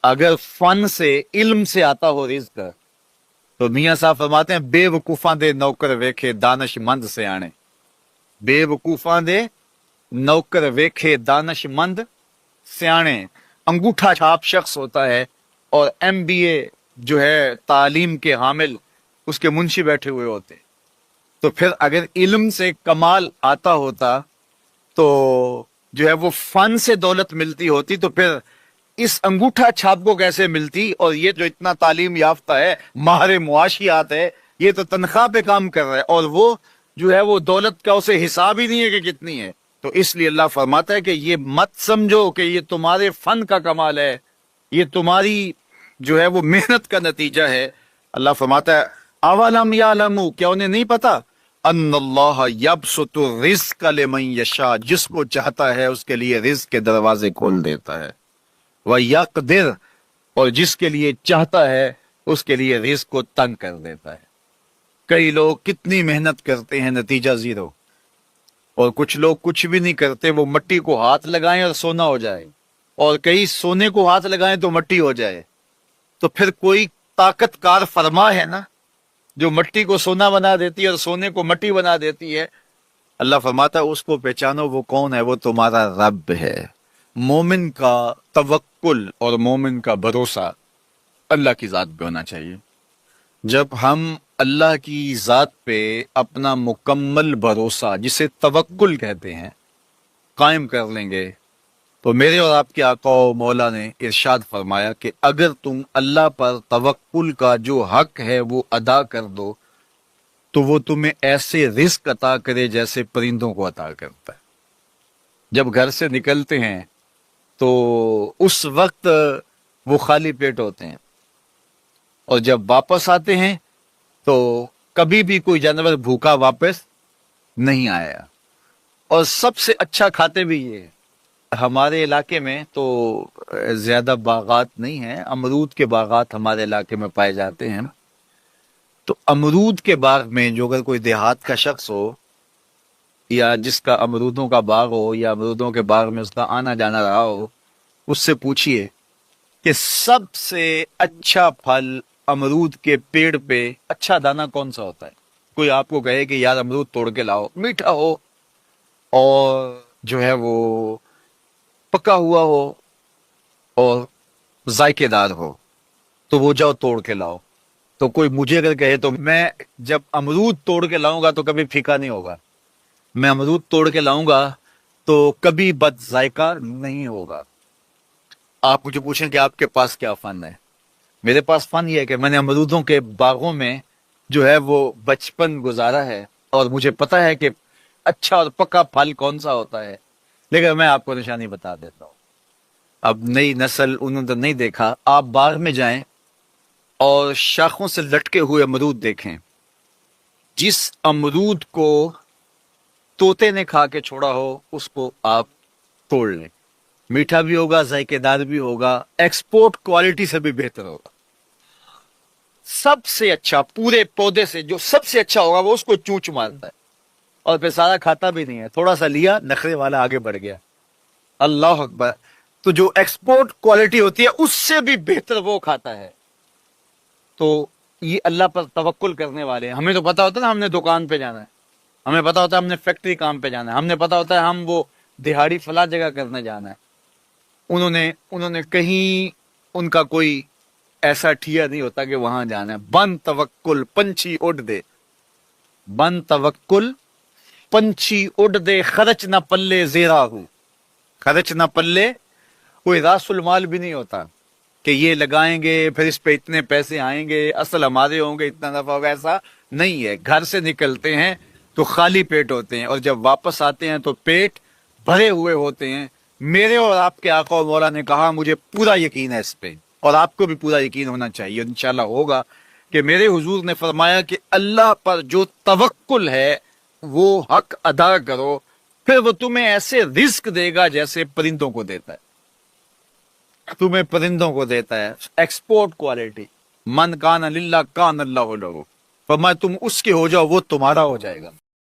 اگر فن سے علم سے آتا ہو رزق تو میاں صاحب فرماتے ہیں بے وقوفاں دے نوکر ویکھے دانش مند سے آنے. بے وقوفاں دے نوکر ویکھے دانش مند سیانے. انگوٹھا چھاپ شخص ہوتا ہے اور MBA جو ہے تعلیم کے حامل اس کے منشی بیٹھے ہوئے ہوتے. تو پھر اگر علم سے کمال آتا ہوتا تو جو ہے وہ فن سے دولت ملتی ہوتی تو پھر اس انگوٹھا چھاپ کو کیسے ملتی. اور یہ جو اتنا تعلیم یافتہ ہے ماہر معاشیات ہے یہ تو تنخواہ پہ کام کر رہا ہے اور وہ جو ہے وہ دولت کا اسے حساب ہی نہیں ہے کہ کتنی ہے. تو اس لیے اللہ فرماتا ہے کہ یہ مت سمجھو کہ یہ تمہارے فن کا کمال ہے, یہ تمہاری جو ہے وہ محنت کا نتیجہ ہے. اللہ فرماتا ہے اولم یعلموا, کیا انہیں نہیں پتا ان اللہ یبسط الرزق لمن یشاء, جس کو چاہتا ہے اس کے لیے رزق کے دروازے کھول دیتا ہے, وَيَقْدِرْ, اور جس کے لیے چاہتا ہے اس کے لیے رزق کو تنگ کر دیتا ہے. کئی لوگ کتنی محنت کرتے ہیں نتیجہ زیرو, اور کچھ لوگ کچھ بھی نہیں کرتے, وہ مٹی کو ہاتھ لگائیں اور سونا ہو جائے, اور کئی سونے کو ہاتھ لگائیں تو مٹی ہو جائے. تو پھر کوئی طاقت کار فرما ہے نا جو مٹی کو سونا بنا دیتی ہے اور سونے کو مٹی بنا دیتی ہے. اللہ فرماتا ہے اس کو پہچانو, وہ کون ہے, وہ تمہارا رب ہے. مومن کا توکل اور مومن کا بھروسہ اللہ کی ذات پہ ہونا چاہیے. جب ہم اللہ کی ذات پہ اپنا مکمل بھروسہ, جسے توکل کہتے ہیں, قائم کر لیں گے تو میرے اور آپ کے آقا و مولا نے ارشاد فرمایا کہ اگر تم اللہ پر توکل کا جو حق ہے وہ ادا کر دو تو وہ تمہیں ایسے رزق عطا کرے جیسے پرندوں کو عطا کرتا ہے. جب گھر سے نکلتے ہیں تو اس وقت وہ خالی پیٹ ہوتے ہیں, اور جب واپس آتے ہیں تو کبھی بھی کوئی جانور بھوکا واپس نہیں آیا. اور سب سے اچھا کھاتے بھی یہ. ہمارے علاقے میں تو زیادہ باغات نہیں ہیں, امرود کے باغات ہمارے علاقے میں پائے جاتے ہیں. تو امرود کے باغ میں جو اگر کوئی دیہات کا شخص ہو یا جس کا امرودوں کا باغ ہو یا امرودوں کے باغ میں اس کا آنا جانا رہا ہو, اس سے پوچھئے کہ سب سے اچھا پھل امرود کے پیڑ پہ اچھا دانہ کون سا ہوتا ہے. کوئی آپ کو کہے کہ یار امرود توڑ کے لاؤ, میٹھا ہو اور جو ہے وہ پکا ہوا ہو اور ذائقے دار ہو تو وہ جاؤ توڑ کے لاؤ. تو کوئی مجھے اگر کہے تو میں جب امرود توڑ کے لاؤں گا تو کبھی پھیکا نہیں ہوگا, میں امرود توڑ کے لاؤں گا تو کبھی بد ذائقہ نہیں ہوگا. آپ مجھے پوچھیں کہ آپ کے پاس کیا فن ہے. میرے پاس فن یہ ہے کہ میں نے امرودوں کے باغوں میں جو ہے وہ بچپن گزارا ہے اور مجھے پتا ہے کہ اچھا اور پکا پھل کون سا ہوتا ہے. لیکن میں آپ کو نشانی بتا دیتا ہوں. اب نئی نسل انہوں نے نہیں دیکھا, آپ باغ میں جائیں اور شاخوں سے لٹکے ہوئے امرود دیکھیں. جس امرود کو طوطے نے کھا کے چھوڑا ہو اس کو آپ توڑ لیں, میٹھا بھی ہوگا, ذائقے دار بھی ہوگا, ایکسپورٹ کوالٹی سے بھی بہتر ہوگا. سب سے اچھا پورے پودے سے جو سب سے اچھا ہوگا وہ اس کو چونچ مارتا ہے اور پھر سارا کھاتا بھی نہیں ہے, تھوڑا سا لیا, نخرے والا آگے بڑھ گیا. اللہ اکبر. تو جو ایکسپورٹ کوالٹی ہوتی ہے اس سے بھی بہتر وہ کھاتا ہے. تو یہ اللہ پر توکل کرنے والے ہیں. ہمیں تو پتا ہوتا ہے نا ہم نے دکان پہ جانا ہے, ہمیں پتا ہوتا ہے ہم نے فیکٹری کام پہ جانا ہے, ہم نے پتا ہوتا ہے ہم وہ دہاڑی فلاں جگہ کرنے جانا ہے. انہوں نے کہیں ان کا کوئی ایسا ٹھیا نہیں ہوتا کہ وہاں جانا ہے. بن توکل پنچھی اڑ دے, بن توکل پنچھی اڑ دے, خرچ نہ پلے زیرا ہو. خرچ نہ پلے, کوئی راس المال بھی نہیں ہوتا کہ یہ لگائیں گے پھر اس پہ اتنے پیسے آئیں گے, اصل ہمارے ہوں گے, اتنا نفع ہوگا, ایسا نہیں ہے. گھر سے نکلتے ہیں تو خالی پیٹ ہوتے ہیں اور جب واپس آتے ہیں تو پیٹ بھرے ہوئے ہوتے ہیں. میرے اور آپ کے آقا و مولا نے کہا, مجھے پورا یقین ہے اس پہ اور آپ کو بھی پورا یقین ہونا چاہیے, انشاءاللہ ہوگا, کہ میرے حضور نے فرمایا کہ اللہ پر جو توکل ہے وہ حق ادا کرو, پھر وہ تمہیں ایسے رزق دے گا جیسے پرندوں کو دیتا ہے. تمہیں پرندوں کو دیتا ہے ایکسپورٹ کوالٹی. من کان للہ کان اللہ لہ, فرمایا تم اس کے ہو جاؤ وہ تمہارا ہو جائے گا.